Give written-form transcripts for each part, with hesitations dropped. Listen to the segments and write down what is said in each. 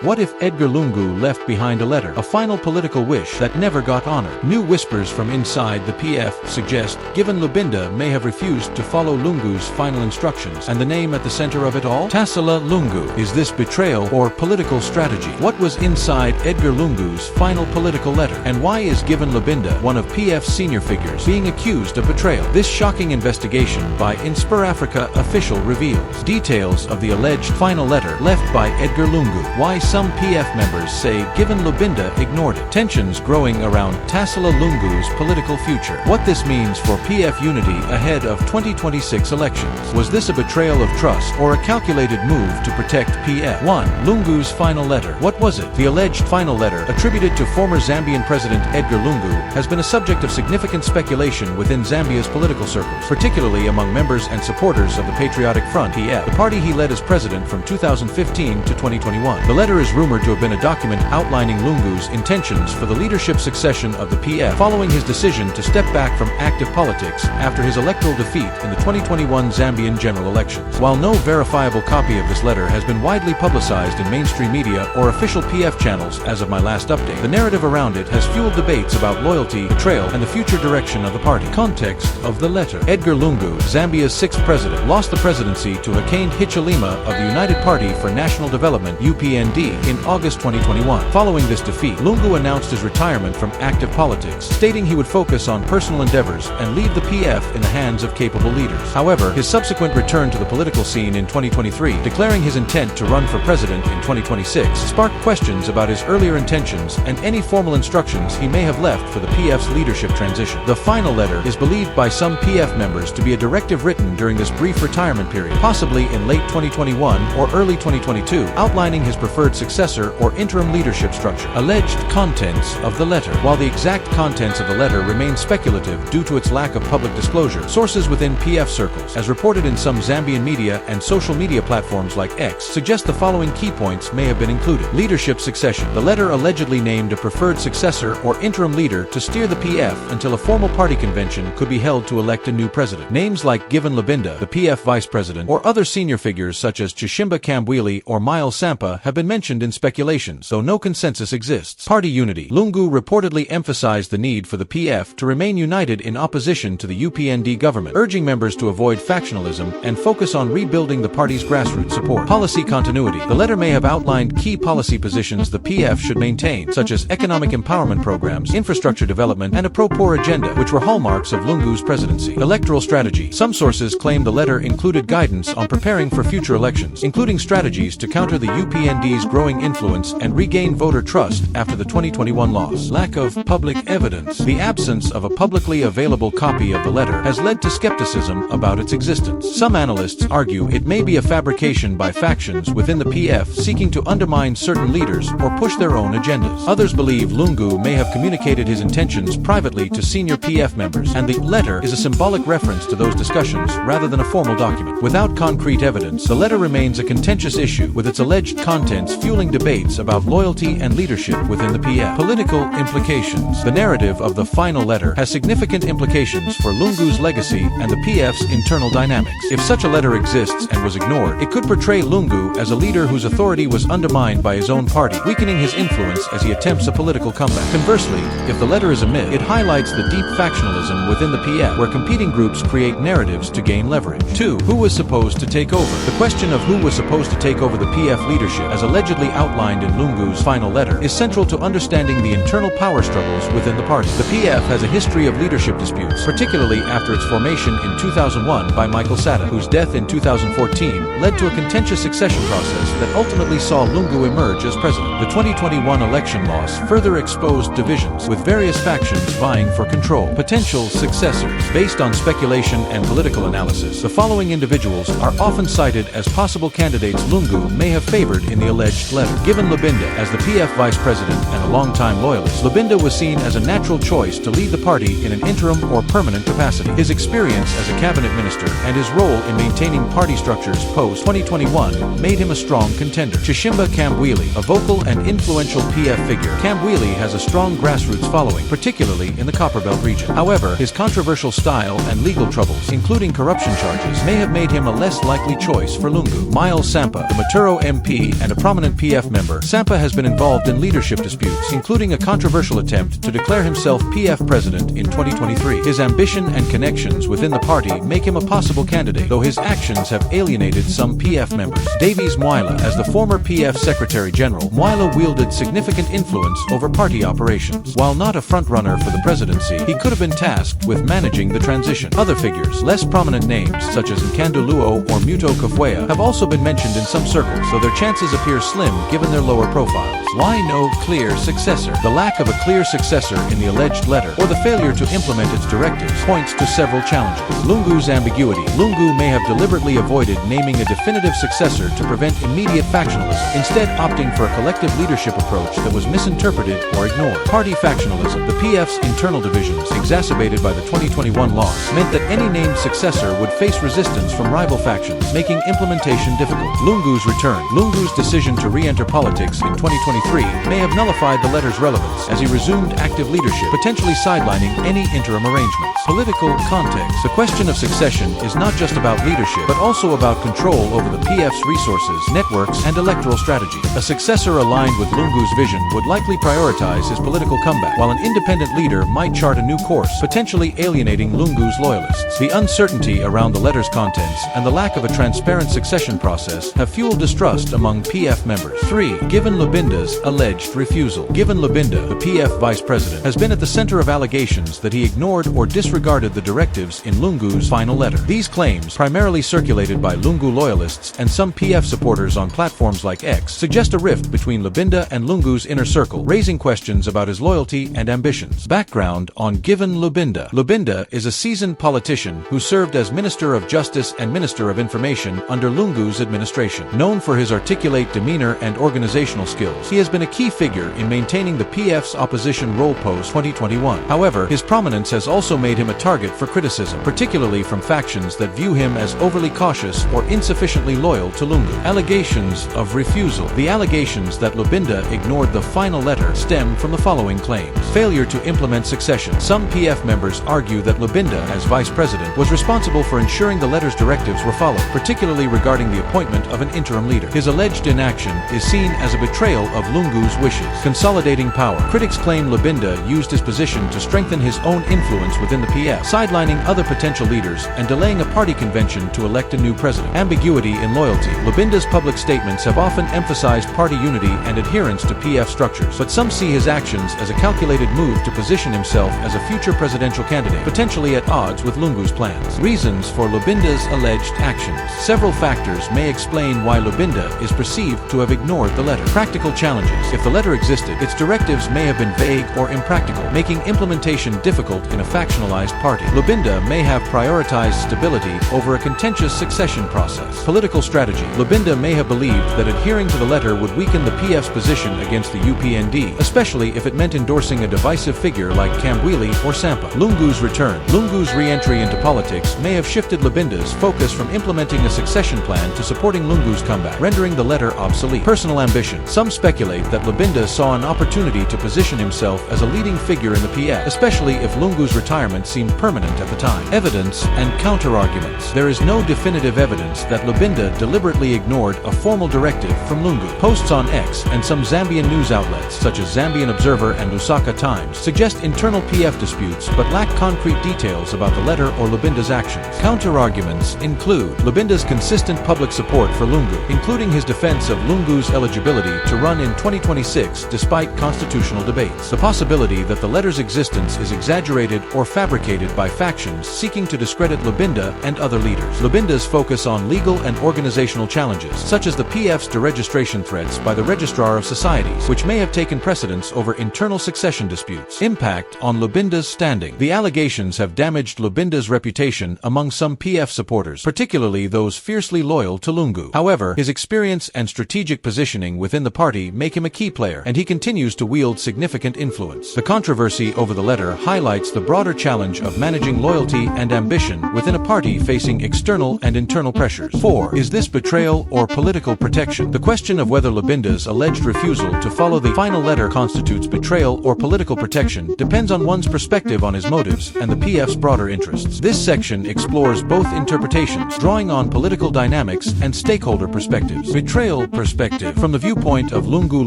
What if Edgar Lungu left behind a letter, a final political wish that never got honored? New whispers from inside the PF suggest Given Lubinda may have refused to follow Lungu's final instructions, and the name at the center of it all? Tasila Lungu. Is this betrayal or political strategy? What was inside Edgar Lungu's final political letter? And why is Given Lubinda, one of PF's senior figures, being accused of betrayal? This shocking investigation by InspirAfrica official reveals details of the alleged final letter left by Edgar Lungu. Why some PF members say Given Lubinda ignored it. Tensions growing around Tasila Lungu's political future. What this means for PF unity ahead of 2026 elections. Was this a betrayal of trust or a calculated move to protect PF? 1. Lungu's final letter. What was it? The alleged final letter, attributed to former Zambian President Edgar Lungu, has been a subject of significant speculation within Zambia's political circles, particularly among members and supporters of the Patriotic Front (PF), the party he led as president from 2015 to 2021. The letter is rumored to have been a document outlining Lungu's intentions for the leadership succession of the PF following his decision to step back from active politics after his electoral defeat in the 2021 Zambian general elections. While no verifiable copy of this letter has been widely publicized in mainstream media or official PF channels as of my last update, the narrative around it has fueled debates about loyalty, betrayal, and the future direction of the party. Context of the letter. Edgar Lungu, Zambia's sixth president, lost the presidency to Hakainde Hichilema of the United Party for National Development (UPND) in August 2021. Following this defeat, Lungu announced his retirement from active politics, stating he would focus on personal endeavors and leave the PF in the hands of capable leaders. However, his subsequent return to the political scene in 2023, declaring his intent to run for president in 2026, sparked questions about his earlier intentions and any formal instructions he may have left for the PF's leadership transition. The final letter is believed by some PF members to be a directive written during this brief retirement period, possibly in late 2021 or early 2022, outlining his preferred successor or interim leadership structure. Alleged contents of the letter. While the exact contents of the letter remain speculative due to its lack of public disclosure, sources within PF circles, as reported in some Zambian media and social media platforms like X, suggest the following key points may have been included. Leadership succession. The letter allegedly named a preferred successor or interim leader to steer the PF until a formal party convention could be held to elect a new president. Names like Given Lubinda, the PF vice president, or other senior figures such as Chishimba Kambwili or Miles Sampa have been mentioned in speculations, though no consensus exists. Party unity. Lungu reportedly emphasized the need for the PF to remain united in opposition to the UPND government, urging members to avoid factionalism and focus on rebuilding the party's grassroots support. Policy continuity. The letter may have outlined key policy positions the PF should maintain, such as economic empowerment programs, infrastructure development, and a pro-poor agenda, which were hallmarks of Lungu's presidency. Electoral strategy. Some sources claim the letter included guidance on preparing for future elections, including strategies to counter the UPND's growing influence and regain voter trust after the 2021 loss. Lack of public evidence. The absence of a publicly available copy of the letter has led to skepticism about its existence. Some analysts argue it may be a fabrication by factions within the PF seeking to undermine certain leaders or push their own agendas. Others believe Lungu may have communicated his intentions privately to senior PF members, and the letter is a symbolic reference to those discussions rather than a formal document. Without concrete evidence, the letter remains a contentious issue, with its alleged contents fueling debates about loyalty and leadership within the PF. Political implications. The narrative of the final letter has significant implications for Lungu's legacy and the PF's internal dynamics. If such a letter exists and was ignored, it could portray Lungu as a leader whose authority was undermined by his own party, weakening his influence as he attempts a political comeback. Conversely, if the letter is a myth, it highlights the deep factionalism within the PF, where competing groups create narratives to gain leverage. 2. Who was supposed to take over? The question of who was supposed to take over the PF leadership, as allegedly outlined in Lungu's final letter, is central to understanding the internal power struggles within the party. The PF has a history of leadership disputes, particularly after its formation in 2001 by Michael Sata, whose death in 2014 led to a contentious succession process that ultimately saw Lungu emerge as president. The 2021 election loss further exposed divisions, with various factions vying for control. Potential successors. Based on speculation and political analysis, the following individuals are often cited as possible candidates Lungu may have favored in the alleged letter. Given Lubinda. As the PF vice president and a longtime loyalist, Lubinda was seen as a natural choice to lead the party in an interim or permanent capacity. His experience as a cabinet minister and his role in maintaining party structures post-2021 made him a strong contender. Chishimba Kambwili. A vocal and influential PF figure, Kambwili has a strong grassroots following, particularly in the Copperbelt region. However, his controversial style and legal troubles, including corruption charges, may have made him a less likely choice for Lungu. Miles Sampa. The Maturo MP and a prominent prominent PF member, Sampa has been involved in leadership disputes, including a controversial attempt to declare himself PF president in 2023. His ambition and connections within the party make him a possible candidate, though his actions have alienated some PF members. Davies Mwila. As the former PF Secretary General, Mwila wielded significant influence over party operations. While not a frontrunner for the presidency, he could have been tasked with managing the transition. Other figures, less prominent names, such as Nkando Luo or Muto Kafwea, have also been mentioned in some circles, though their chances appear slim given their lower profiles. Why no clear successor? The lack of a clear successor in the alleged letter, or the failure to implement its directives, points to several challenges. Lungu's ambiguity. Lungu may have deliberately avoided naming a definitive successor to prevent immediate factionalism, instead opting for a collective leadership approach that was misinterpreted or ignored. Party factionalism. The PF's internal divisions, exacerbated by the 2021 loss, meant that any named successor would face resistance from rival factions, making implementation difficult. Lungu's return. Lungu's decision to re-enter politics in 2023 may have nullified the letter's relevance, as he resumed active leadership, potentially sidelining any interim arrangements. Political context. The question of succession is not just about leadership, but also about control over the PF's resources, networks, and electoral strategy. A successor aligned with Lungu's vision would likely prioritize his political comeback, while an independent leader might chart a new course, potentially alienating Lungu's loyalists. The uncertainty around the letter's contents and the lack of a transparent succession process have fueled distrust among PF members. 3. Given Lubinda's alleged refusal. Given Lubinda, the PF vice president, has been at the center of allegations that he ignored or disregarded the directives in Lungu's final letter. These claims, primarily circulated by Lungu loyalists and some PF supporters on platforms like X, suggest a rift between Lubinda and Lungu's inner circle, raising questions about his loyalty and ambitions. Background on Given Lubinda. Lubinda is a seasoned politician who served as Minister of Justice and Minister of Information under Lungu's administration. Known for his articulate demeanor and organizational skills, he has been a key figure in maintaining the PF's opposition role post-2021. However, his prominence has also made him a target for criticism, particularly from factions that view him as overly cautious or insufficiently loyal to Lungu. Allegations of refusal. The allegations that Lubinda ignored the final letter stem from the following claims. Failure to implement succession. Some PF members argue that Lubinda, as vice president, was responsible for ensuring the letter's directives were followed, particularly regarding the appointment of an interim leader. His alleged inaction is seen as a betrayal of Lungu's wishes. Consolidating power. Critics claim Lubinda used his position to strengthen his own influence within the PF, sidelining other potential leaders and delaying a party convention to elect a new president. Ambiguity in loyalty. Lubinda's public statements have often emphasized party unity and adherence to PF structures, but some see his actions as a calculated move to position himself as a future presidential candidate, potentially at odds with Lungu's plans. Reasons for Lubinda's alleged actions. Several factors may explain why Lubinda is perceived to have ignored the letter. Practical challenges. If the letter existed, its directives may have been vague or impractical, making implementation difficult in a factionalized party. Lubinda may have prioritized stability over a contentious succession process. Political strategy. Lubinda may have believed that adhering to the letter would weaken the PF's position against the UPND, especially if it meant endorsing a divisive figure like Kambwili or Sampa. Lungu's return. Lungu's re-entry into politics may have shifted Lubinda's focus from implementing a succession plan to supporting Lungu's comeback, rendering the letter obsolete. Personal ambition. Some speculate that Lubinda saw an opportunity to position himself as a leading figure in the PF, especially if Lungu's retirement seemed permanent at the time. Evidence and counter-arguments. There is no definitive evidence that Lubinda deliberately ignored a formal directive from Lungu. Posts on X and some Zambian news outlets such as Zambian Observer and Lusaka Times suggest internal PF disputes but lack concrete details about the letter or Lubinda's actions. Counter-arguments include Lubinda's consistent public support for Lungu, including his defense of Lungu's eligibility to run in 2026 despite constitutional debates. The possibility that the letter's existence is exaggerated or fabricated by factions seeking to discredit Lubinda and other leaders. Lubinda's focus on legal and organizational challenges, such as the PF's deregistration threats by the Registrar of Societies, which may have taken precedence over internal succession disputes. Impact on Lubinda's standing. The allegations have damaged Lubinda's reputation among some PF supporters, particularly those fiercely loyal to Lungu. However, his experience and strategic positioning within the party make him a key player, and he continues to wield significant influence. The controversy over the letter highlights the broader challenge of managing loyalty and ambition within a party facing external and internal pressures. 4. Is this betrayal or political protection? The question of whether Lubinda's alleged refusal to follow the final letter constitutes betrayal or political protection depends on one's perspective on his motives and the PF's broader interests. This section explores both interpretations, drawing on political dynamics and stakeholder perspectives. Betrayal perspective. perspective. From the viewpoint of Lungu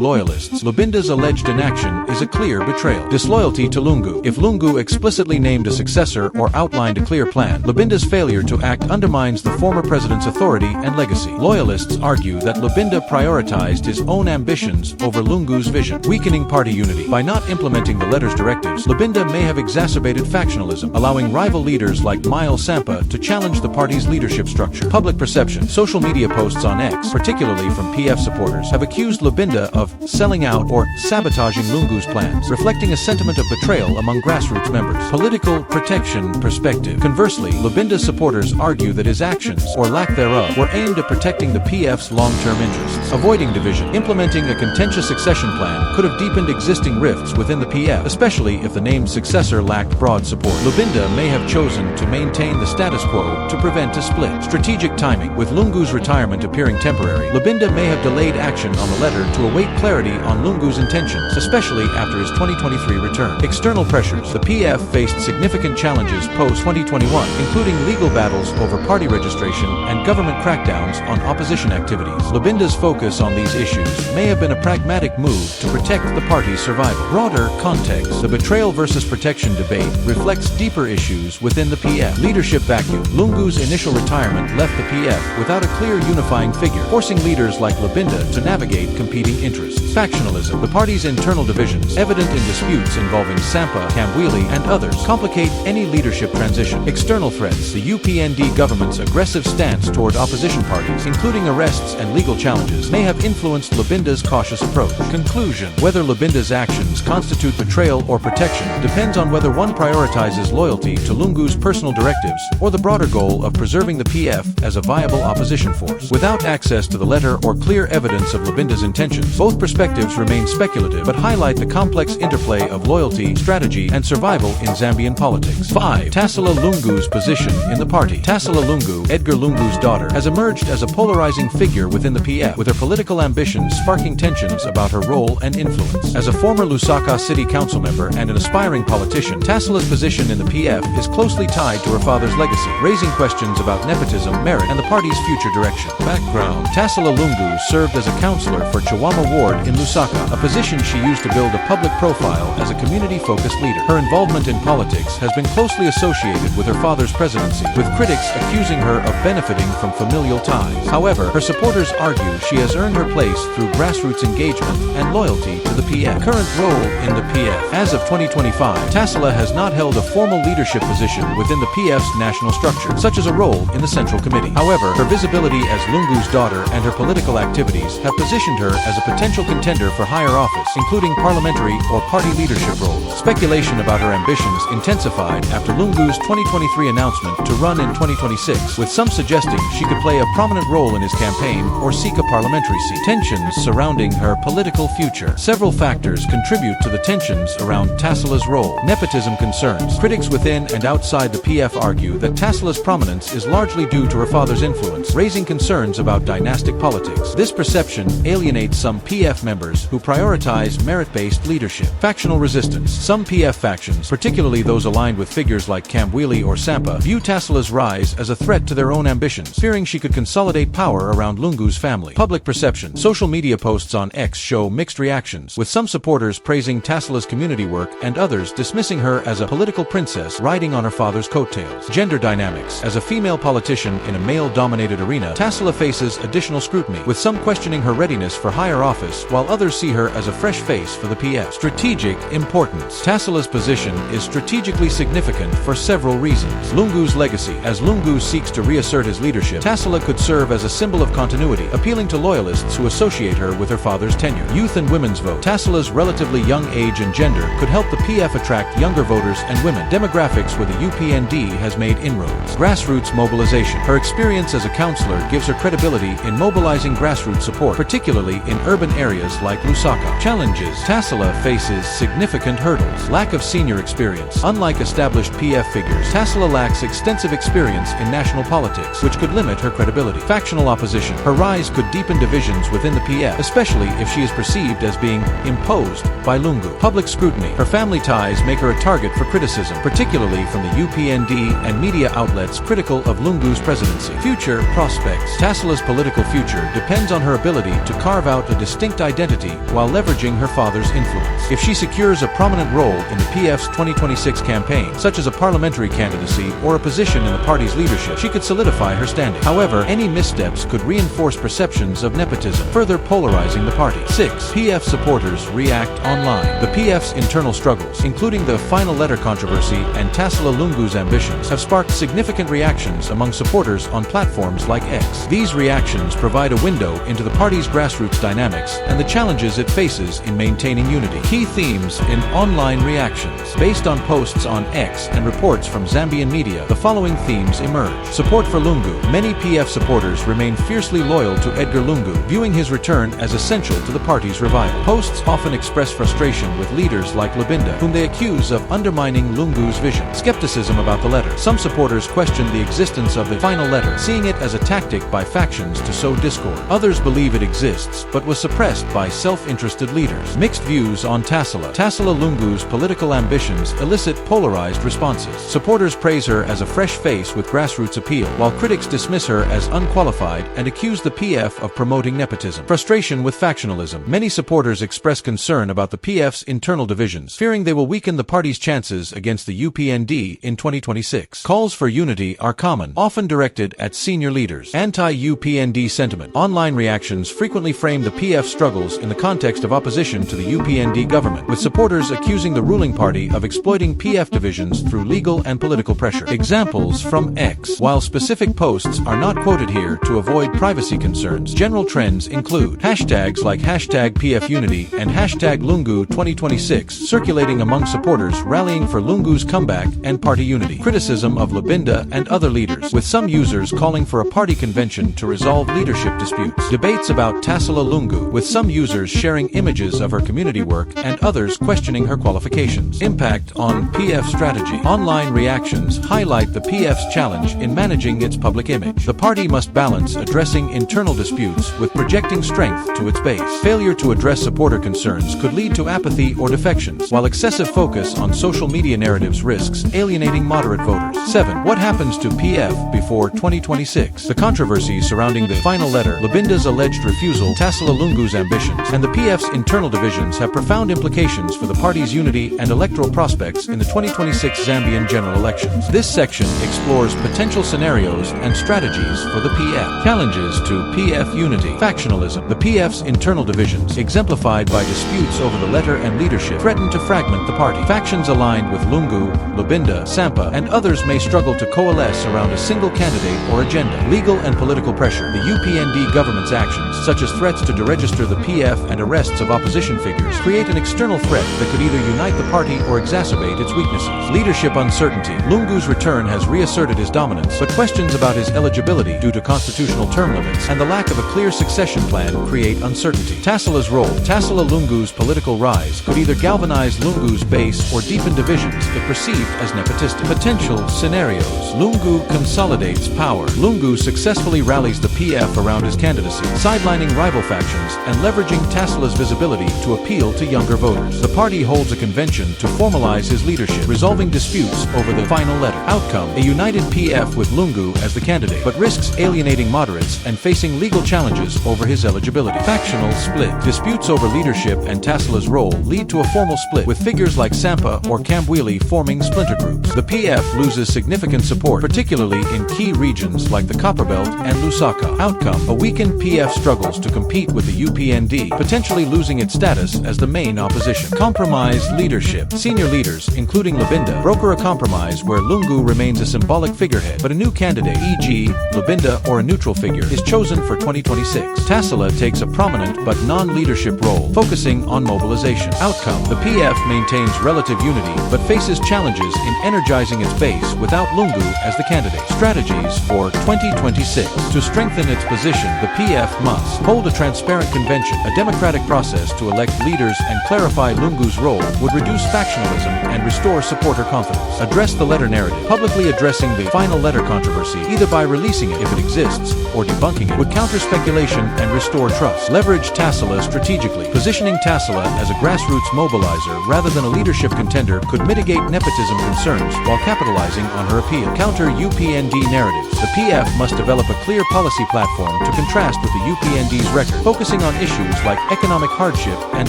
loyalists, Lubinda's alleged inaction is a clear betrayal. Disloyalty to Lungu. If Lungu explicitly named a successor or outlined a clear plan, Lubinda's failure to act undermines the former president's authority and legacy. Loyalists argue that Lubinda prioritized his own ambitions over Lungu's vision, weakening party unity. By not implementing the letter's directives, Lubinda may have exacerbated factionalism, allowing rival leaders like Miles Sampa to challenge the party's leadership structure. Public perception. Social media posts on X, particularly from PF supporters, have accused Lubinda of selling out or sabotaging Lungu's plans, reflecting a sentiment of betrayal among grassroots members. Political protection perspective. Conversely, Lubinda's supporters argue that his actions, or lack thereof, were aimed at protecting the PF's long-term interests. Avoiding division. Implementing a contentious succession plan could have deepened existing rifts within the PF, especially if the named successor lacked broad support. Lubinda may have chosen to maintain the status quo to prevent a split. Strategic timing. With Lungu's retirement appearing temporary, Lubinda may have delayed action on the letter to await clarity on Lungu's intentions, especially after his 2023 return. External pressures. The PF faced significant challenges post-2021, including legal battles over party registration and government crackdowns on opposition activities. Lubinda's focus on these issues may have been a pragmatic move to protect the party's survival. Broader context. The betrayal versus protection debate reflects deeper issues within the PF. Leadership vacuum. Lungu's initial retirement left the PF without a clear unifying figure, forcing leaders like Lubinda to navigate competing interests. Factionalism. The party's internal divisions, evident in disputes involving Sampa, Kamwili, and others, complicate any leadership transition. External threats. The UPND government's aggressive stance toward opposition parties, including arrests and legal challenges, may have influenced Lubinda's cautious approach. Conclusion. Whether Lubinda's actions constitute betrayal or protection depends on whether one prioritizes loyalty to Lungu's personal directives or the broader goal of preserving the PF as a viable opposition force. Without access to the letter or clear evidence of Lubinda's intentions, both perspectives remain speculative but highlight the complex interplay of loyalty, strategy, and survival in Zambian politics. 5. Tasila Lungu's position in the party. Tasila Lungu, Edgar Lungu's daughter, has emerged as a polarizing figure within the PF, with her political ambitions sparking tensions about her role and influence. As a former Lusaka city council member and an aspiring politician, Tasila's position in the PF is closely tied to her father's legacy, raising questions about nepotism, merit, and the party's future direction. Background. Tasila Lungu served as a councillor for Chiwama Ward in Lusaka, a position she used to build a public profile as a community-focused leader. Her involvement in politics has been closely associated with her father's presidency, with critics accusing her of benefiting from familial ties. However, her supporters argue she has earned her place through grassroots engagement and loyalty to the PF. Current role in the PF. As of 2025, Tasila has not held a formal leadership position within the PF's national structure, such as a role in the Central Committee. However, her visibility as Lungu's daughter and her political activities have positioned her as a potential contender for higher office, including parliamentary or party leadership roles. Speculation about her ambitions intensified after Lungu's 2023 announcement to run in 2026, with some suggesting she could play a prominent role in his campaign or seek a parliamentary seat. Tensions surrounding her political future. Several factors contribute to the tensions around Tasila's role. Nepotism concerns. Critics within and outside the PF argue that Tasila's prominence is largely due to her father's influence, raising concerns about dynastic politics. This perception alienates some PF members who prioritize merit-based leadership. Factional resistance. Some PF factions, particularly those aligned with figures like Kamwili or Sampa, view Tasila's rise as a threat to their own ambitions, fearing she could consolidate power around Lungu's family. Public perception. Social media posts on X show mixed reactions, with some supporters praising Tasila's community work and others dismissing her as a political princess riding on her father's coattails. Gender dynamics. As a female politician in a male-dominated arena, Tasila faces additional scrutiny, with some questioning her readiness for higher office, while others see her as a fresh face for the PF. Strategic importance. Tasila's position is strategically significant for several reasons. Lungu's legacy. As Lungu seeks to reassert his leadership, Tasila could serve as a symbol of continuity, appealing to loyalists who associate her with her father's tenure. Youth and women's vote. Tasila's relatively young age and gender could help the PF attract younger voters and women, demographics where the UPND has made inroads. Grassroots mobilization. Her experience as a councillor gives her credibility in mobilizing grassroots support, particularly in urban areas like Lusaka. Challenges. Tasila faces significant hurdles. Lack of senior experience. Unlike established PF figures, Tasila lacks extensive experience in national politics, which could limit her credibility. Factional opposition. Her rise could deepen divisions within the PF, especially if she is perceived as being imposed by Lungu. Public scrutiny. Her family ties make her a target for criticism, particularly from the UPND and media outlets critical of Lungu's presidency. Future prospects. Tasila's political future depends on on her ability to carve out a distinct identity while leveraging her father's influence. If she secures a prominent role in the PF's 2026 campaign, such as a parliamentary candidacy or a position in the party's leadership, she could solidify her standing. However, any missteps could reinforce perceptions of nepotism, further polarizing the party. 6. PF supporters react online. The PF's internal struggles, including the final letter controversy and Tasila Lungu's ambitions, have sparked significant reactions among supporters on platforms like X. These reactions provide a window into the party's grassroots dynamics and the challenges it faces in maintaining unity. Key themes in online reactions. Based on posts on X and reports from Zambian media, the following themes emerge. Support for Lungu. Many PF supporters remain fiercely loyal to Edgar Lungu, viewing his return as essential to the party's revival. Posts often express frustration with leaders like Lubinda, whom they accuse of undermining Lungu's vision. Skepticism about the letter. Some supporters question the existence of the final letter, seeing it as a tactic by factions to sow discord. Others believe it exists, but was suppressed by self-interested leaders. Mixed views on Tasila. Tasila Lungu's political ambitions elicit polarized responses. Supporters praise her as a fresh face with grassroots appeal, while critics dismiss her as unqualified and accuse the PF of promoting nepotism. Frustration with factionalism. Many supporters express concern about the PF's internal divisions, fearing they will weaken the party's chances against the UPND in 2026. Calls for unity are common, often directed at senior leaders. Anti-UPND sentiment. Online reactions frequently frame the PF struggles in the context of opposition to the UPND government, with supporters accusing the ruling party of exploiting PF divisions through legal and political pressure. Examples from X. While specific posts are not quoted here to avoid privacy concerns, general trends include hashtags like #PFUnity and #Lungu2026 circulating among supporters rallying for Lungu's comeback and party unity. Criticism of Lubinda and other leaders, with some users calling for a party convention to resolve leadership disputes. Debates about Tasila Lungu, with some users sharing images of her community work and others questioning her qualifications. Impact on PF strategy. Online reactions highlight the PF's challenge in managing its public image. The party must balance addressing internal disputes with projecting strength to its base. Failure to address supporter concerns could lead to apathy or defections, while excessive focus on social media narratives risks alienating moderate voters. 7. What happens to PF before 2026? The controversies surrounding the final letter, Lubinda's alleged refusal, Tasila Lungu's ambitions, and the PF's internal divisions have profound implications for the party's unity and electoral prospects in the 2026 Zambian general elections. This section explores potential scenarios and strategies for the PF. Challenges to PF unity. Factionalism. The PF's internal divisions, exemplified by disputes over the letter and leadership, threaten to fragment the party. Factions aligned with Lungu, Lubinda, Sampa, and others may struggle to coalesce around a single candidate or agenda. Legal and political pressure. The UPND government's actions, such as threats to deregister the PF and arrests of opposition figures, create an external threat that could either unite the party or exacerbate its weaknesses. Leadership uncertainty. Lungu's return has reasserted his dominance, but questions about his eligibility due to constitutional term limits and the lack of a clear succession plan create uncertainty. Tasila's role. Tasila Lungu's political rise could either galvanize Lungu's base or deepen divisions if perceived as nepotistic. Potential scenarios. Lungu consolidates power. Lungu successfully rallies the PF around his candidacy, sidelining rival factions and leveraging Tasila's visibility to appeal to younger voters. The party holds a convention to formalize his leadership, resolving disputes over the final letter. Outcome: a united PF with Lungu as the candidate, but risks alienating moderates and facing legal challenges over his eligibility. Factional split. Disputes over leadership and Tasila's role lead to a formal split, with figures like Sampa or Kambwili forming splinter groups. The PF loses significant support, particularly in key regions like the Copperbelt and Lusaka. Outcome: a weakened PF struggles to compete with the UPND, potentially losing its status as the main opposition. Compromise leadership. Senior leaders, including Lubinda, broker a compromise where Lungu remains a symbolic figurehead, but a new candidate, e.g. Lubinda or a neutral figure, is chosen for 2026. Tasila takes a prominent but non-leadership role, focusing on mobilization. Outcome: the PF maintains relative unity, but faces challenges in energizing its base without Lungu as the candidate. Strategies for 2026. To strengthen its position, the PF must hold a transparent convention. A democratic process to elect leaders and clarify Lungu's role would reduce factionalism and restore supporter confidence. Address the letter narrative. Publicly addressing the final letter controversy, either by releasing it if it exists or debunking it, would counter speculation and restore trust. Leverage Tasila strategically. Positioning Tasila as a grassroots mobilizer rather than a leadership contender could mitigate nepotism concerns while capitalizing on her appeal. Counter UPND narratives. The PF must develop a clear policy platform to contrast with the UPND's record, focusing on issues like economic hardship and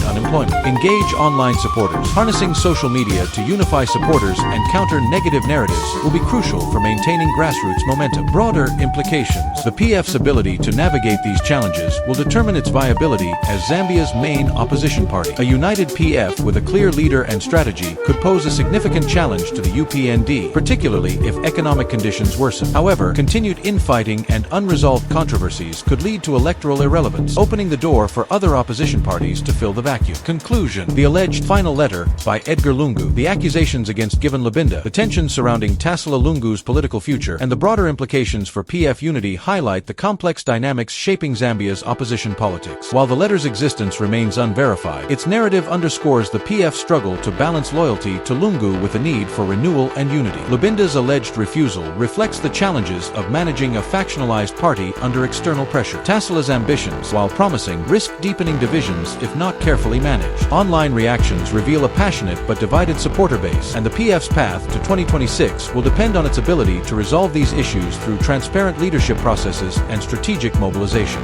unemployment. Engage online supporters. Harnessing social media to unify supporters and counter negative narratives will be crucial for maintaining grassroots momentum. Broader implications. The PF's ability to navigate these challenges will determine its viability as Zambia's main opposition party. A united PF with a clear leader and strategy could pose a significant challenge to the UPND, particularly if economic conditions worsen. However, continued infighting and unresolved controversies could lead to electoral irrelevance, opening the door for other opposition parties to fill the vacuum. Conclusion. The alleged final letter by Edgar Lungu, the accusations against Given Lubinda, the tensions surrounding Tasila Lungu's political future, and the broader implications for PF unity highlight the complex dynamics shaping Zambia's opposition politics. While the letter's existence remains unverified, its narrative underscores the PF's struggle to balance loyalty to Lungu with the need for renewal and unity. Lubinda's alleged refusal reflects the challenges of managing a factionalized party under external pressure. Tasila's ambitions, while promising, risk deepening divisions if not carefully managed. Online reactions reveal a passionate but divided supporter base, and the PF's path to 2026 will depend on its ability to resolve these issues through transparent leadership processes and strategic mobilization.